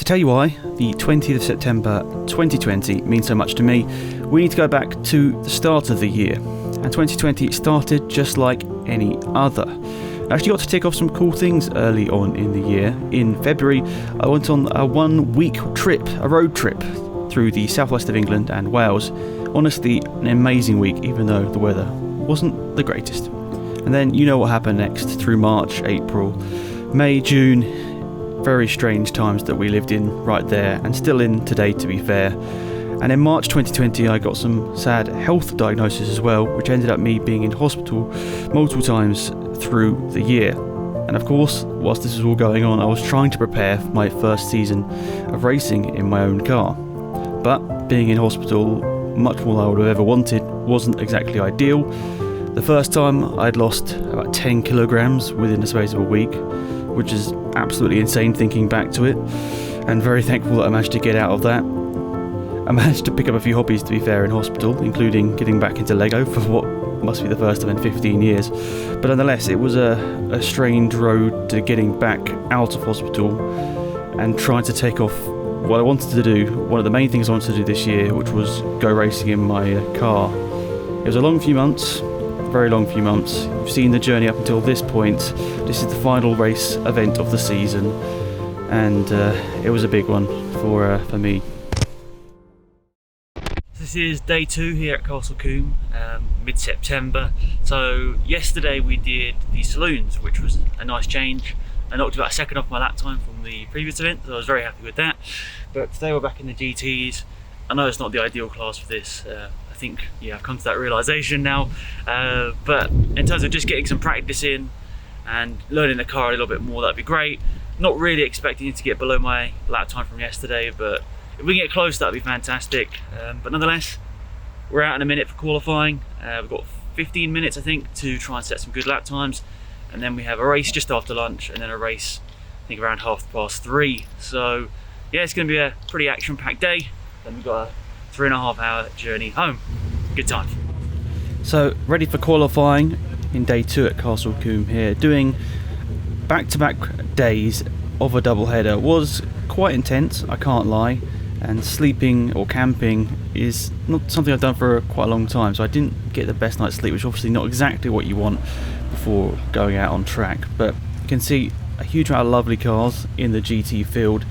tell you why the 20th of September 2020 means so much to me, we need to go back to the start of the year. And 2020 started just like any other. I actually got to tick off some cool things early on in the year. In February, I went on a 1 week trip, a road trip, through the southwest of England and Wales. Honestly, an amazing week, even though the weather wasn't the greatest. And then you know what happened next through March, April, May, June. Very strange times that we lived in right there, and still in today, to be fair. And in March 2020 I got some sad health diagnosis as well, which ended up me being in hospital multiple times through the year. And of course, whilst this was all going on, I was trying to prepare for my first season of racing in my own car. But being in hospital, much more than I would have ever wanted, wasn't exactly ideal. The first time I'd lost about 10 kilograms within the space of a week, which is absolutely insane thinking back to it, and very thankful that I managed to get out of that. I managed to pick up a few hobbies, to be fair, in hospital, including getting back into Lego for what must be the first time in 15 years. But nonetheless, it was a strange road to getting back out of hospital and trying to take off what I wanted to do, one of the main things I wanted to do this year, which was go racing in my car. It was a long few months, very long few months. You've seen the journey up until this point. This is the final race event of the season, and it was a big one for me. This is day 2 here at Combe, mid-September. So yesterday we did the saloons, which was a nice change. I knocked about a second off my lap time from the previous event, so I was very happy with that. But today we're back in the GTs. I know it's not the ideal class for this. I think, I've come to that realisation now. But in terms of just getting some practice in and learning the car a little bit more, that'd be great. Not really expecting it to get below my lap time from yesterday, but if we can get close, that'd be fantastic. But nonetheless, we're out in a minute for qualifying. We've got 15 minutes, I think, to try and set some good lap times. And then we have a race just after lunch, and then a race, I think, around 3:30. So, yeah, it's going to be a pretty action-packed day. Then we've got a 3.5 hour journey home. Good time. So, ready for qualifying in day 2 at Combe here. Doing back-to-back days of a doubleheader was quite intense, I can't lie. And sleeping or camping is not something I've done for quite a long time, so I didn't get the best night's sleep, which is obviously not exactly what you want before going out on track. But you can see a huge amount of lovely cars in the GT field.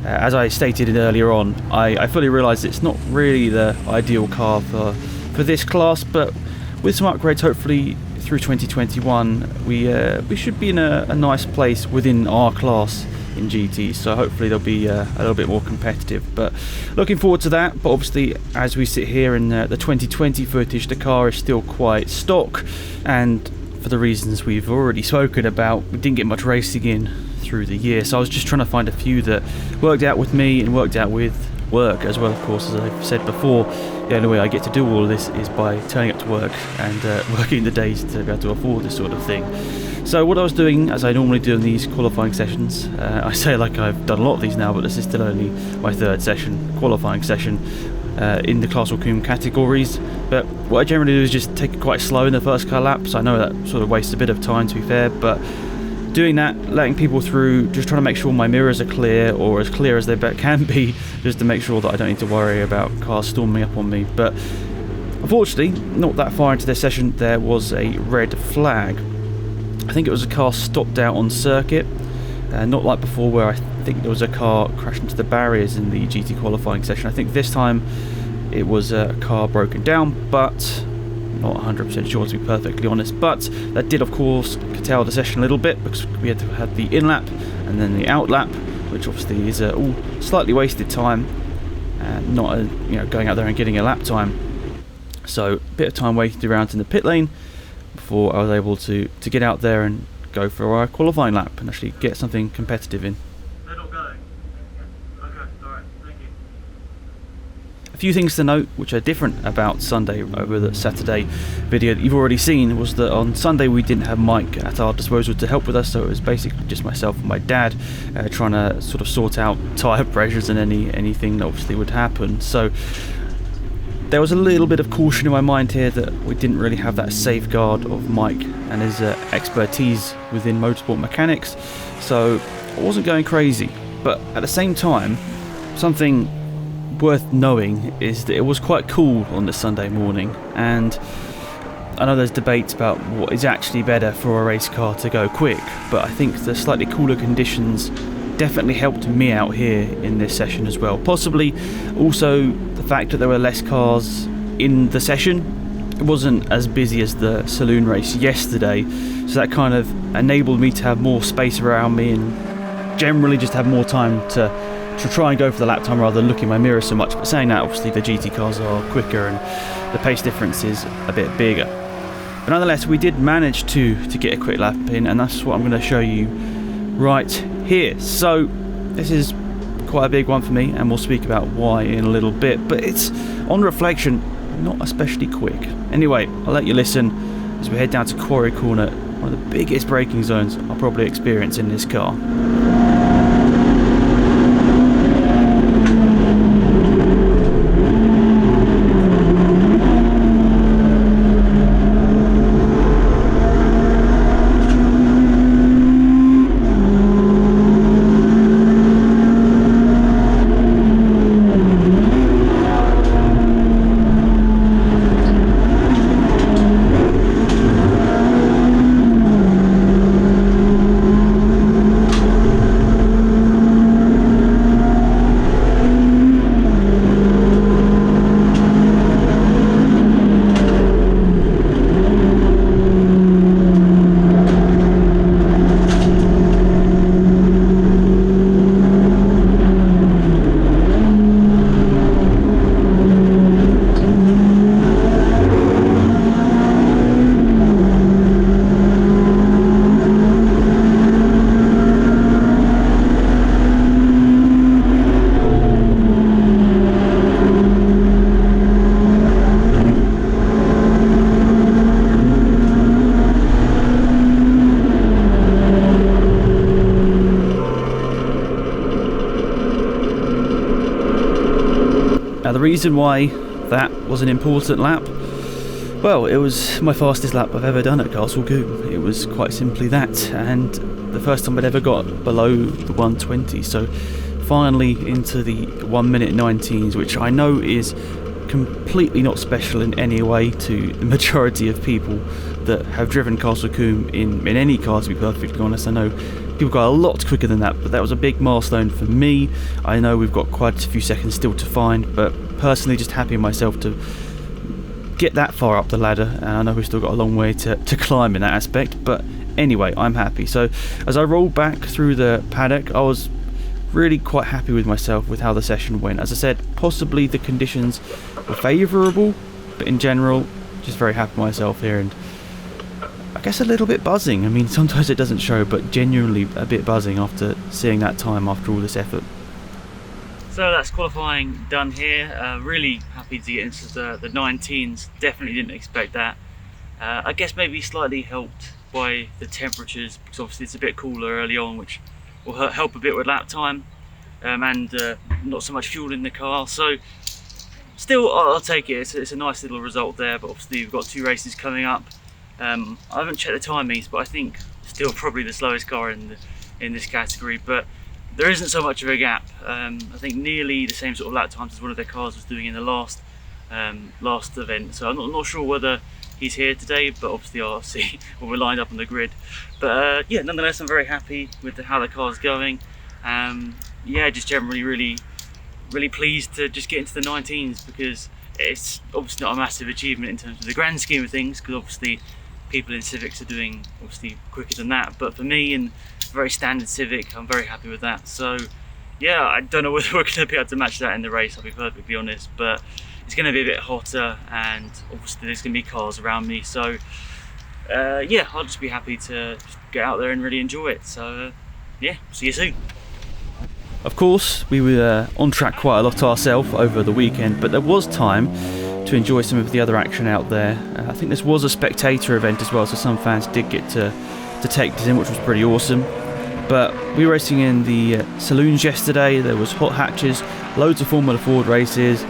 As I stated earlier on, I fully realise it's not really the ideal car for this class, but with some upgrades hopefully through 2021 we should be in a nice place within our class in GT, so hopefully they'll be a little bit more competitive. But looking forward to that. But obviously, as we sit here in the 2020 footage, the car is still quite stock, and for the reasons we've already spoken about, we didn't get much racing in through the year, so I was just trying to find a few that worked out with me and worked out with work as well. Of course, as I've said before, the only way I get to do all of this is by turning up to work and working the days to be able to afford this sort of thing. So what I was doing, as I normally do in these qualifying sessions, I say like I've done a lot of these now, but this is still only my 3rd session, qualifying session, in the Class or Combe categories. But what I generally do is just take it quite slow in the first car laps. I know that sort of wastes a bit of time, to be fair, but doing that, letting people through, just trying to make sure my mirrors are clear, or as clear as they can be, just to make sure that I don't need to worry about cars storming up on me. But unfortunately, not that far into this session, there was a red flag. I think it was a car stopped out on circuit, not like before where I think there was a car crashed into the barriers in the GT qualifying session. I think this time it was a car broken down, but not 100% sure, to be perfectly honest. But that did of course curtail the session a little bit, because we had to have the in lap and then the out lap, which obviously is all slightly wasted time, and not going out there and getting a lap time. So a bit of time waited around in the pit lane before I was able to get out there and go for our qualifying lap and actually get something competitive in. They're not going. Okay, alright, thank you. A few things to note which are different about Sunday over the Saturday video that you've already seen was that on Sunday we didn't have Mike at our disposal to help with us, so it was basically just myself and my dad trying to sort of sort out tyre pressures and anything that obviously would happen. So there was a little bit of caution in my mind here that we didn't really have that safeguard of Mike and his expertise within motorsport mechanics, so I wasn't going crazy. But at the same time, something worth knowing is that it was quite cool on this Sunday morning, and I know there's debates about what is actually better for a race car to go quick, but I think the slightly cooler conditions definitely helped me out here in this session as well. Possibly also the fact that there were less cars in the session. It wasn't as busy as the saloon race yesterday, so that kind of enabled me to have more space around me and generally just have more time to try and go for the lap time rather than look in my mirror so much. But saying that, obviously the GT cars are quicker and the pace difference is a bit bigger. But nonetheless, we did manage to get a quick lap in, and that's what I'm going to show you right here. So this is quite a big one for me, and we'll speak about why in a little bit, but it's, on reflection, not especially quick. Anyway, I'll let you listen as we head down to Quarry Corner, one of the biggest braking zones I'll probably experience in this car. Now the reason why that was an important lap, well, it was my fastest lap I've ever done at Castle Combe. It was quite simply that, and the first time I'd ever got below the 120, so finally into the 1 minute 19s, which I know is completely not special in any way to the majority of people that have driven Castle Combe in any car, to be perfectly honest. I know people got a lot quicker than that, but that was a big milestone for me. I know we've got quite a few seconds still to find, but personally just happy myself to get that far up the ladder, and I know we've still got a long way to climb in that aspect, but anyway, I'm happy. So as I rolled back through the paddock, I was really quite happy with myself with how the session went. As I said, possibly the conditions were favourable, but in general, just very happy with myself here, and I guess a little bit buzzing. I mean, sometimes it doesn't show, but genuinely a bit buzzing after seeing that time after all this effort. So that's qualifying done here. Really happy to get into the 19s. Definitely didn't expect that. I guess maybe slightly helped by the temperatures, because obviously it's a bit cooler early on, which will help a bit with lap time, and not so much fuel in the car. So still, I'll take it. It's a nice little result there, but obviously we've got 2 races coming up. I haven't checked the timings, but I think still probably the slowest car in this category, but there isn't so much of a gap. I think nearly the same sort of lap times as one of their cars was doing in the last event, so I'm not sure whether he's here today, but obviously I'll see when we're lined up on the grid. But yeah, nonetheless, I'm very happy with how the car's going. Yeah, just generally really pleased to just get into the 19s, because it's obviously not a massive achievement in terms of the grand scheme of things, because obviously people in Civics are doing obviously quicker than that, but for me, in a very standard Civic, I'm very happy with that. So yeah, I don't know whether we're going to be able to match that in the race, I'll be perfectly honest, but it's going to be a bit hotter, and obviously there's going to be cars around me, so yeah, I'll just be happy to just get out there and really enjoy it. So yeah, see you soon. Of course, we were on track quite a lot ourselves over the weekend, but there was time to enjoy some of the other action out there. I think this was a spectator event as well, so some fans did get to take this in, which was pretty awesome. But we were racing in the saloons yesterday. There was hot hatches, loads of Formula Ford races,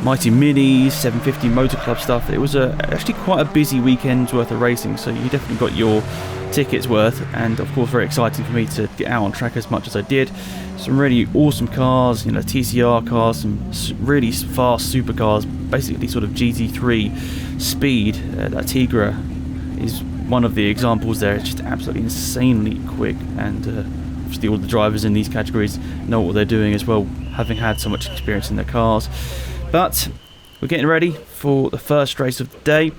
Mighty Minis, 750 Motor Club stuff. It was actually quite a busy weekend's worth of racing, so you definitely got your ticket's worth, and of course very exciting for me to get out on track as much as I did. Some really awesome cars, you know, TCR cars, some really fast supercars, basically sort of GT3 speed. That Tigra is one of the examples there. It's just absolutely insanely quick, and obviously all the drivers in these categories know what they're doing as well, having had so much experience in their cars. But we're getting ready for the first race of the day.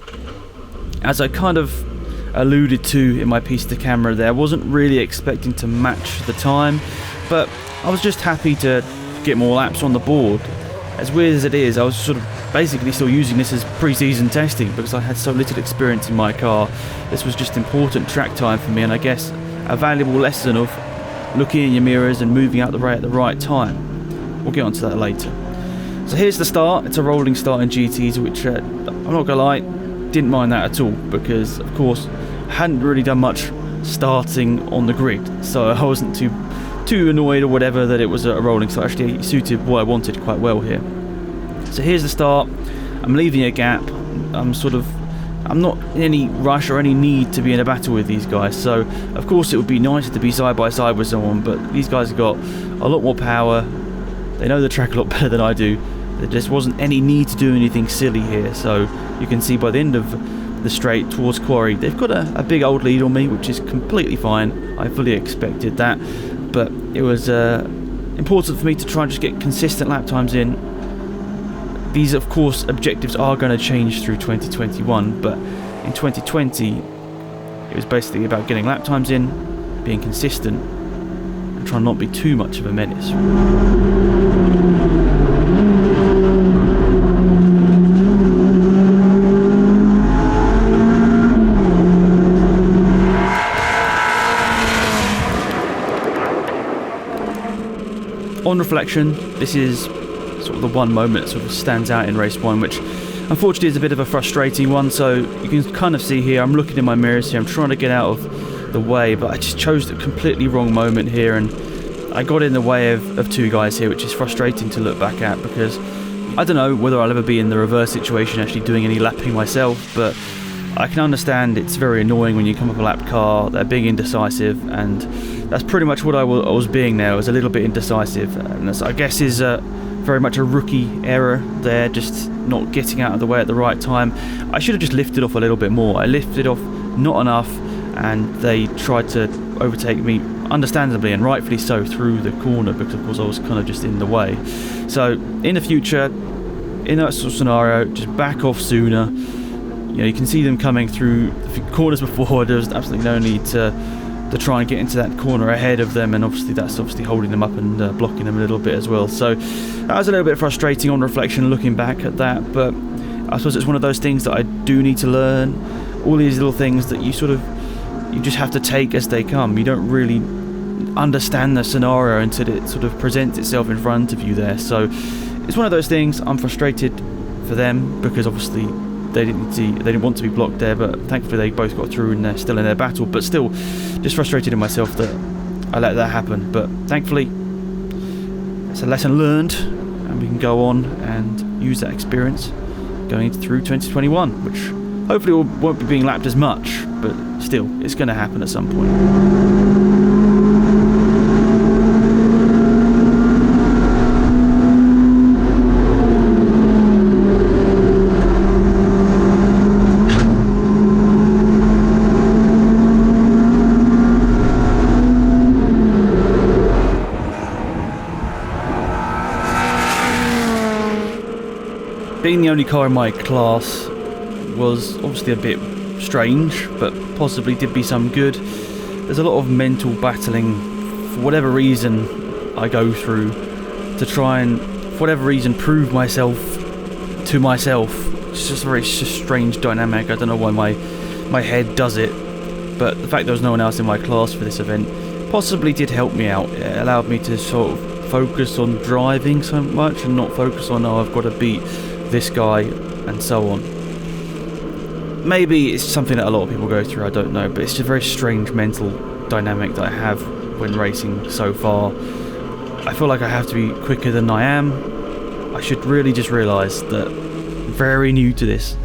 As I kind of alluded to in my piece to camera there, I wasn't really expecting to match the time, but I was just happy to get more laps on the board. As weird as it is, I was sort of basically still using this as pre-season testing because I had so little experience in my car. This was just important track time for me, and I guess a valuable lesson of looking in your mirrors and moving out the way at the right time. We'll get onto that later. So here's the start. It's a rolling start in GTs, which I'm not gonna lie, didn't mind that at all, because of course I hadn't really done much starting on the grid, so I wasn't too annoyed or whatever that it was a rolling start. Actually, it suited what I wanted quite well here. So here's the start. I'm leaving a gap. I'm not in any rush or any need to be in a battle with these guys, so of course it would be nicer to be side by side with someone, but these guys have got a lot more power. They know the track a lot better than I do. There just wasn't any need to do anything silly here, so you can see by the end of the straight towards Quarry, they've got a big old lead on me, which is completely fine. I fully expected that, but it was important for me to try and just get consistent lap times in. These, of course, objectives are going to change through 2021, but in 2020, it was basically about getting lap times in, being consistent, and trying not to be too much of a menace. On reflection, this is sort of the one moment that sort of stands out in race one, which unfortunately is a bit of a frustrating one. So you can kind of see here, I'm looking in my mirrors here, I'm trying to get out of the way, but I just chose the completely wrong moment here, and I got in the way of two guys here, which is frustrating to look back at, because I don't know whether I'll ever be in the reverse situation actually doing any lapping myself, but I can understand it's very annoying when you come up a lap car, they're being indecisive, and that's pretty much what I was being there. I was a little bit indecisive, and that's, I guess, is very much a rookie error there, just not getting out of the way at the right time. I should have just lifted off a little bit more. I lifted off not enough, and they tried to overtake me, understandably and rightfully so, through the corner, because of course I was kind of just in the way. So in the future, in that sort of scenario, just back off sooner. You know, you can see them coming through the corners before. There's absolutely no need to try and get into that corner ahead of them, and obviously that's holding them up and blocking them a little bit as well. So that was a little bit frustrating on reflection, looking back at that, but I suppose it's one of those things that I do need to learn. All these little things that you just have to take as they come. You don't really understand the scenario until it sort of presents itself in front of you there. So it's one of those things. I'm frustrated for them because obviously they didn't want to be blocked there, but thankfully they both got through and they're still in their battle. But still, just frustrated in myself that I let that happen. But thankfully, it's a lesson learned, and we can go on and use that experience going through 2021, which hopefully won't be being lapped as much, but still, it's going to happen at some point. Being the only car in my class was obviously a bit strange, but possibly did be some good. There's a lot of mental battling, for whatever reason I go through, to try and, for whatever reason, prove myself to myself. It's just a very strange dynamic. I don't know why my head does it, but the fact there was no one else in my class for this event possibly did help me out. It allowed me to sort of focus on driving so much and not focus on, oh, I've got to beat this guy and so on. Maybe it's something that a lot of people go through, I don't know, but it's just a very strange mental dynamic that I have when racing so far. I feel like I have to be quicker than I am. I should really just realise that I'm very new to this.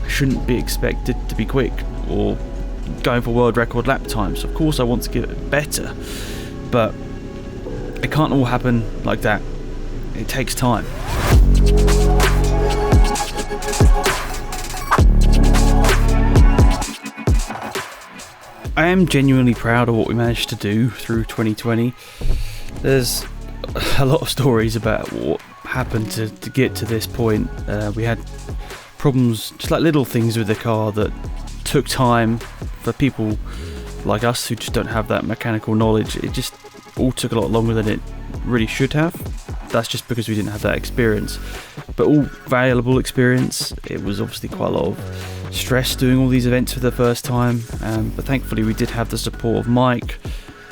I shouldn't be expected to be quick or going for world record lap times. Of course I want to get it better, but it can't all happen like that. It takes time. I am genuinely proud of what we managed to do through 2020. There's a lot of stories about what happened to get to this point. We had problems, just like little things with the car that took time for people like us who just don't have that mechanical knowledge. It just all took a lot longer than it really should have. That's just because we didn't have that experience, but all valuable experience. It was obviously quite a lot of stress doing all these events for the first time, but thankfully we did have the support of Mike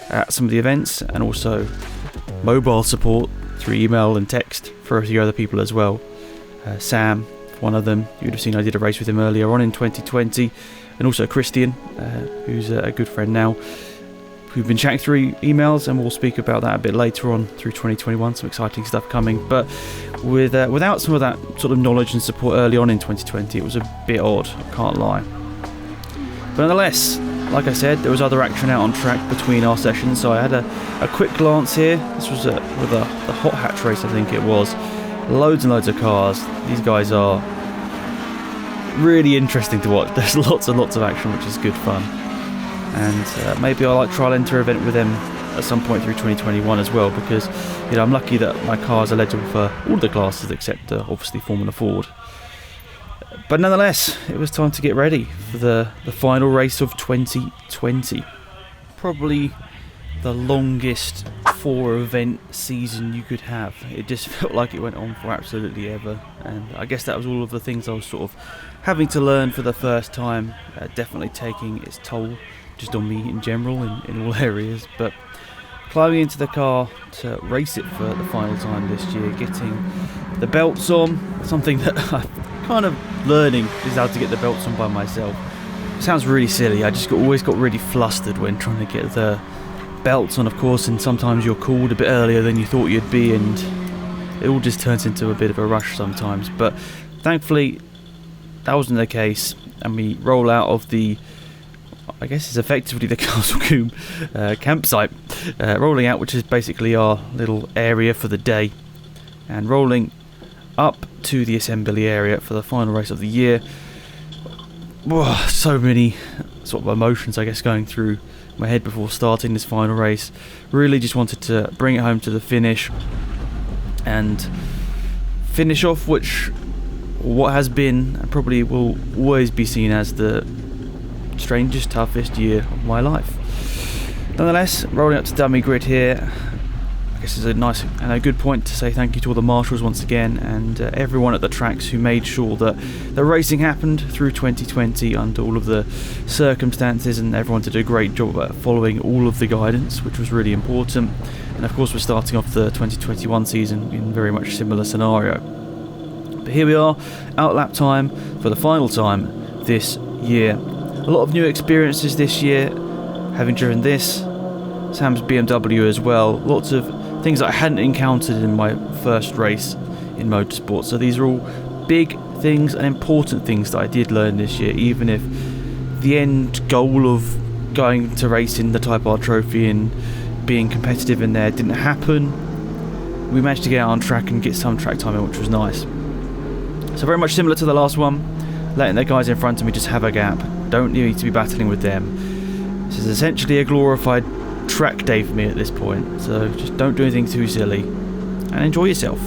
at some of the events, and also mobile support through email and text for a few other people as well. Sam, one of them, you'd have seen I did a race with him earlier on in 2020, and also Christian, who's a good friend now. We've been chatting through emails, and we'll speak about that a bit later on through 2021, some exciting stuff coming. But without some of that sort of knowledge and support early on in 2020, it was a bit odd, I can't lie. But nonetheless, like I said, there was other action out on track between our sessions, so I had a quick glance here. This was with the hot hatch race, I think it was. Loads and loads of cars. These guys are really interesting to watch. There's lots and lots of action, which is good fun. And maybe I'll like trial enter event with them at some point through 2021 as well, because I'm lucky that my cars are eligible for all the classes except obviously Formula Ford. But nonetheless, it was time to get ready for the final race of 2020. Probably the longest 4-event season you could have. It just felt like it went on for absolutely ever, and I guess that was all of the things I was sort of having to learn for the first time, definitely taking its toll just on me in general in all areas. But climbing into the car to race it for the final time this year, getting the belts on, something that I'm kind of learning is how to get the belts on by myself. It sounds really silly, I just always got really flustered when trying to get the belts on, of course, and sometimes you're called a bit earlier than you thought you'd be, and it all just turns into a bit of a rush sometimes. But thankfully that wasn't the case, and we roll out of the, I guess it's effectively the Castle Combe campsite, rolling out, which is basically our little area for the day, and rolling up to the assembly area for the final race of the year. Whoa, so many sort of emotions, I guess, going through my head before starting this final race. Really just wanted to bring it home to the finish and finish off what has been and probably will always be seen as the strangest, toughest year of my life. Nonetheless, rolling up to dummy grid here, I guess is a nice and a good point to say thank you to all the marshals once again, and everyone at the tracks who made sure that the racing happened through 2020 under all of the circumstances, and everyone did a great job at following all of the guidance, which was really important. And of course we're starting off the 2021 season in very much similar scenario. But here we are, out lap time for the final time this year. A lot of new experiences this year, having driven this, Sam's BMW as well. Lots of things that I hadn't encountered in my first race in motorsport. So these are all big things and important things that I did learn this year, even if the end goal of going to race in the Type R Trophy and being competitive in there didn't happen. We managed to get out on track and get some track time in, which was nice. So very much similar to the last one, letting the guys in front of me just have a gap. Don't need to be battling with them. This is essentially a glorified track day for me at this point, so just don't do anything too silly and enjoy yourself.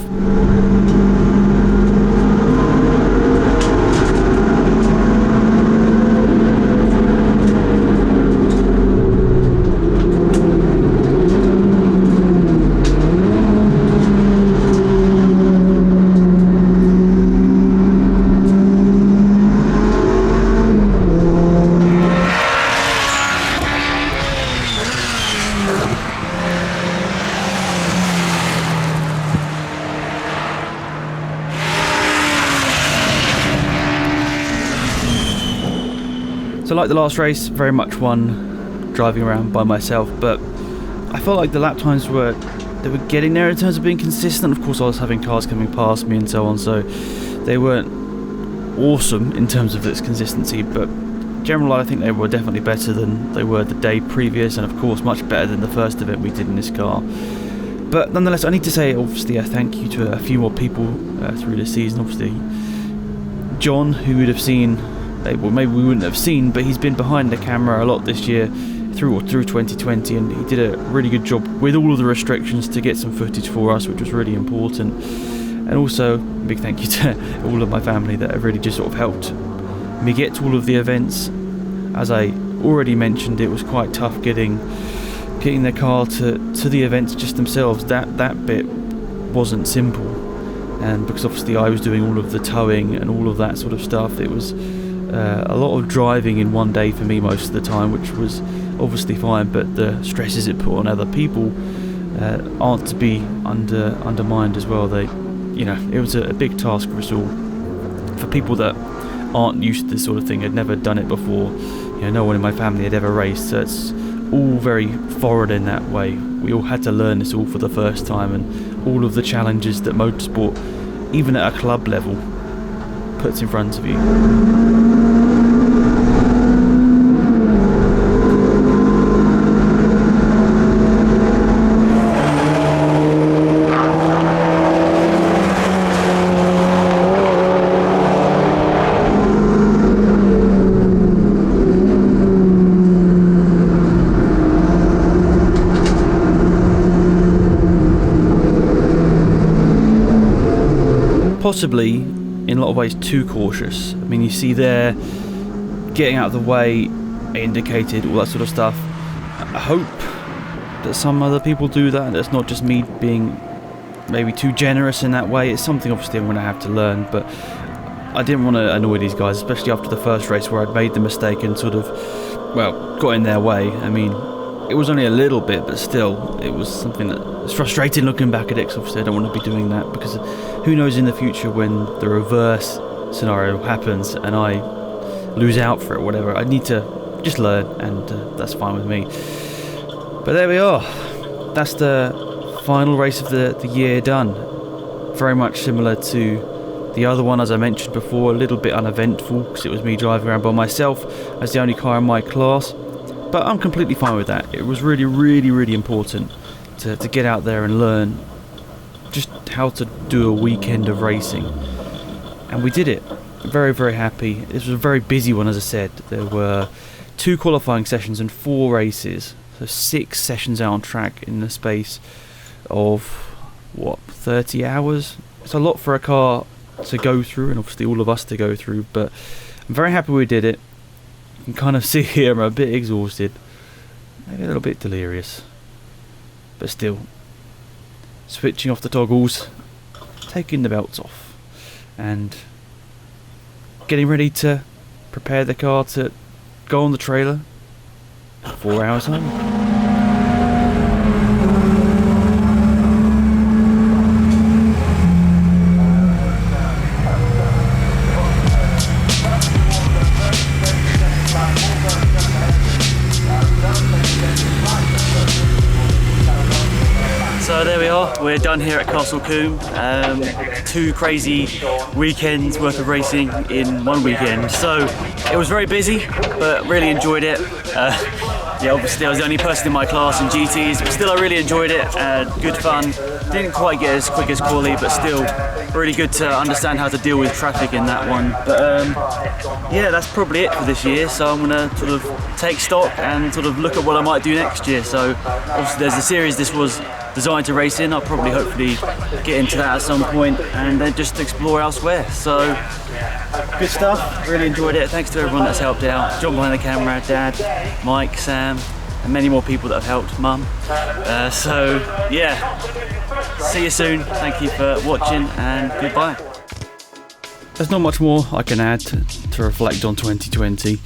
So like the last race, very much one driving around by myself, but I felt like the lap times were getting there in terms of being consistent. Of course I was having cars coming past me and so on, so they weren't awesome in terms of its consistency, but general, I think they were definitely better than they were the day previous, and of course much better than the first event we did in this car. But nonetheless, I need to say obviously a thank you to a few more people through the season. Obviously John, who would have seen, well, maybe we wouldn't have seen, but he's been behind the camera a lot this year through 2020, and he did a really good job with all of the restrictions to get some footage for us, which was really important. And also a big thank you to all of my family that have really just sort of helped me get to all of the events. As I already mentioned, it was quite tough getting the car to the events just themselves. That bit wasn't simple, and because obviously I was doing all of the towing and all of that sort of stuff, it was a lot of driving in one day for me most of the time, which was obviously fine, but the stresses it put on other people aren't to be undermined as well. It was a big task for us all. For people that aren't used to this sort of thing, had never done it before, no one in my family had ever raced, so it's all very foreign in that way. We all had to learn this all for the first time, and all of the challenges that motorsport, even at a club level, puts in front of you. Possibly, in a lot of ways, too cautious. I mean, you see there, getting out of the way, indicated, all that sort of stuff. I hope that some other people do that, and it's not just me being maybe too generous in that way. It's something obviously I'm going to have to learn, but I didn't want to annoy these guys, especially after the first race where I'd made the mistake and sort of, got in their way. I mean, it was only a little bit, but still, it was something that was frustrating looking back at it, because obviously I don't want to be doing that, because who knows in the future when the reverse scenario happens and I lose out for it, whatever. I need to just learn, and that's fine with me. But there we are. That's the final race of the year done. Very much similar to the other one, as I mentioned before, a little bit uneventful, because it was me driving around by myself as the only car in my class. But I'm completely fine with that. It was really, really, really important to get out there and learn just how to do a weekend of racing. And we did it. Very, very happy. This was a very busy one, as I said. There were 2 qualifying sessions and 4 races. So 6 sessions out on track in the space of, 30 hours? It's a lot for a car to go through, and obviously all of us to go through, but I'm very happy we did it. You can kind of see here I'm a bit exhausted, maybe a little bit delirious, but still, switching off the toggles, taking the belts off, and getting ready to prepare the car to go on the trailer 4 hours home. So there we are, we're done here at Castle Combe. 2 crazy weekends worth of racing in one weekend. So it was very busy, but really enjoyed it. Obviously I was the only person in my class in GTs, but still I really enjoyed it. Good fun. Didn't quite get as quick as Quali, but still really good to understand how to deal with traffic in that one. But that's probably it for this year. So I'm gonna sort of take stock and sort of look at what I might do next year. So obviously there's a series this was designed to race in. I'll probably hopefully get into that at some point and then just explore elsewhere. So good stuff, really enjoyed it. Thanks to everyone that's helped out. John behind the camera, Dad, Mike, Sam, and many more people that have helped, Mum. See you soon. Thank you for watching, and goodbye. There's not much more I can add to reflect on 2020.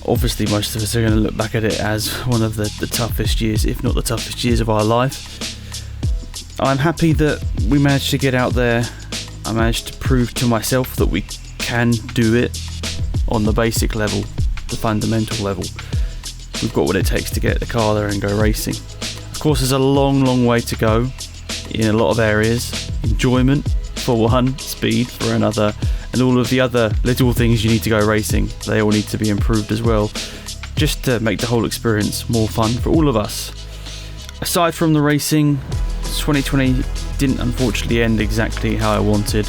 Obviously most of us are going to look back at it as one of the toughest years, if not the toughest years of our life. I'm happy that we managed to get out there. I managed to prove to myself that we can do it on the basic level, the fundamental level. We've got what it takes to get the car there and go racing. Of course there's a long, long way to go in a lot of areas. Enjoyment, for one, speed for another, and all of the other little things you need to go racing, they all need to be improved as well, just to make the whole experience more fun for all of us. Aside from the racing, 2020 didn't unfortunately end exactly how I wanted.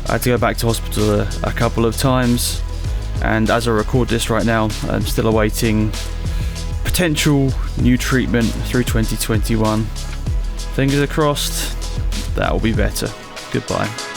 I had to go back to hospital a couple of times, and as I record this right now, I'm still awaiting potential new treatment through 2021. Fingers crossed, that will be better. Goodbye.